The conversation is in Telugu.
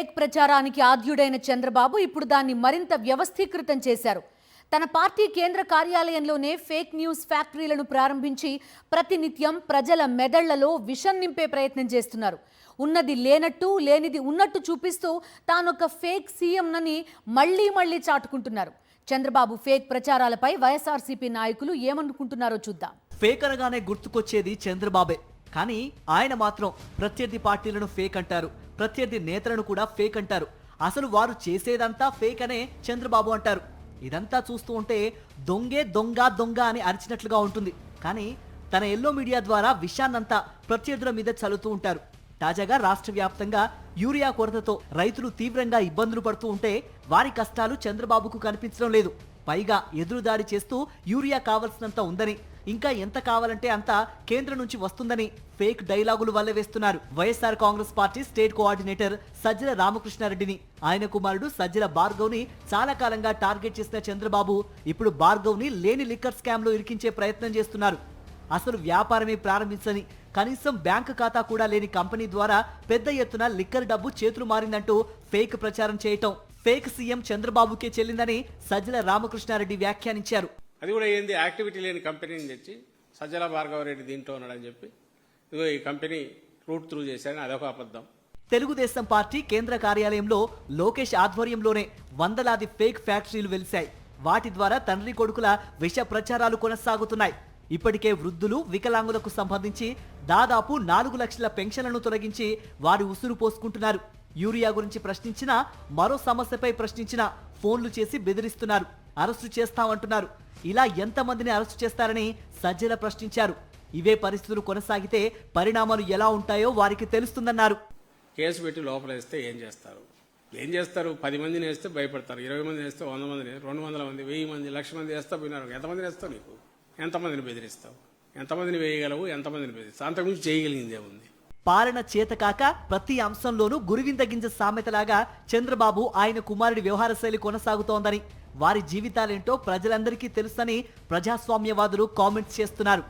ఫేక్ ప్రచారానికి ఆద్యుడైన చంద్రబాబు ఇప్పుడు దాన్ని మరింత వ్యవస్థీకృతం చేశారు. తన పార్టీ కేంద్ర కార్యాలయంలోనే ఫేక్ న్యూస్ ఫ్యాక్టరీలను ప్రారంభించి ప్రతినిత్యం ప్రజల మెదళ్లలో విషం నింపే ప్రయత్నం చేస్తున్నారు. ఉన్నది లేనట్టు, లేనిది ఉన్నట్టు చూపిస్తూ తానొక ఫేక్ సీఎంనని మళ్లీ చాటుకుంటున్నారు. చంద్రబాబు ఫేక్ ప్రచారాలపై వైఎస్ఆర్సీపీ నాయకులు ఏమనుకుంటున్నారో చూద్దాం. ఫేక్ అనగానే గుర్తుకొచ్చేది చంద్రబాబే. కానీ ఆయన మాత్రం ప్రత్యర్థి పార్టీలను ఫేక్ అంటారు, ప్రత్యర్థి నేతలను కూడా ఫేక్ అంటారు. అసలు వారు చేసేదంతా ఫేక్ అనే చంద్రబాబు అంటారు. ఇదంతా చూస్తూ ఉంటే దొంగే దొంగ అని అరిచినట్లుగా ఉంటుంది. కానీ తన ఎల్లో మీడియా ద్వారా విషయాన్నంతా ప్రత్యర్థుల మీద చల్లుతూ ఉంటారు. తాజాగా రాష్ట్ర వ్యాప్తంగా యూరియా కొరతతో రైతులు తీవ్రంగా ఇబ్బందులు పడుతూ ఉంటే వారి కష్టాలు చంద్రబాబుకు కనిపించడం లేదు. పైగా ఎదురుదాడి చేస్తూ యూరియా కావాల్సినంత ఉందని, ఇంకా ఎంత కావాలంటే అంత కేంద్రం నుంచి వస్తుందని ఫేక్ డైలాగులు వల్ల వేస్తున్నారు. YSR Congress party state coordinator Sajjala రామకృష్ణారెడ్డిని, ఆయన కుమారుడు సజ్జల భార్గవ్ని చాలా కాలంగా టార్గెట్ చేసిన చంద్రబాబు ఇప్పుడు భార్గవ్ని లేని లిక్కర్ స్కామ్ లో ఇరికించే ప్రయత్నం చేస్తున్నారు. అసలు వ్యాపారమే ప్రారంభించని, కనీసం బ్యాంకు ఖాతా కూడా లేని కంపెనీ ద్వారా పెద్ద ఎత్తున లిక్కర్ డబ్బు చేతులు మారిందంటూ ఫేక్ ప్రచారం చేయటం ఫేక్ సీఎం చంద్రబాబుకే చెల్లిందని సజ్జల రామకృష్ణారెడ్డి వ్యాఖ్యానించారు. అది కూడా ఏంది, యాక్టివిటీ లేని కంపెనీని తెచ్చి సజ్జల భార్గవరెడ్డి దీంట్లో ఉన్నాడని చెప్పి ఇదిగో ఈ కంపెనీ రూట్ త్రూ చేశాడని అదొక అబద్ధం. తెలుగుదేశం పార్టీ కేంద్ర కార్యాలయంలో లోకేష్ ఆధ్వర్యంలోనే వందలాది ఫేక్ ఫ్యాక్టరీలు వెలిశాయి. వాటి ద్వారా తండ్రి కొడుకుల విష ప్రచారాలు కొనసాగుతున్నాయి. ఇప్పటికే వృద్ధులు, వికలాంగులకు సంబంధించి దాదాపు 4 లక్షల పెన్షన్లను తొలగించి వారి ఉసురు పోసుకుంటున్నారు. యూరియా గురించి ప్రశ్నించినా, మరో సమస్యపై ప్రశ్నించినా ఫోన్లు చేసి బెదిరిస్తున్నారు, అరెస్టు చేస్తామంటున్నారు. ఇలా ఎంతమందిని అరెస్టు చేస్తారని సజ్జల ప్రశ్నించారు. ఇవే పరిస్థితులు కొనసాగితే పరిణామాలు ఎలా ఉంటాయో వారికి తెలుస్తుందన్నారు. కేసు పెట్టి లోపల వేస్తే ఏం చేస్తారు? 10 మందిని వేస్తే భయపడతారు, 20 మందిని వేస్తే 100 మందిని, 200 మంది, 1000 మంది, 1,00,000 మంది వేస్తా పోయినారు. ఎంతమందిని వేస్తావు? నీకు ఎంతమందిని బెదిరిస్తావు? ఎంతమందిని వేయగలవు? ఎంతమందిని బెదిరిస్తావు? అంతకుమించి చేయగలిగిందే ఉంది. పాలన చేతకాక ప్రతి అంశంలోనూ గురివింద గింజ సామెతలాగా చంద్రబాబు, ఆయన కుమారుడి వ్యవహార శైలి కొనసాగుతోందని, వారి జీవితాలేంటో ప్రజలందరికీ తెలుసని ప్రజాస్వామ్యవాదులు కామెంట్స్ చేస్తున్నారు.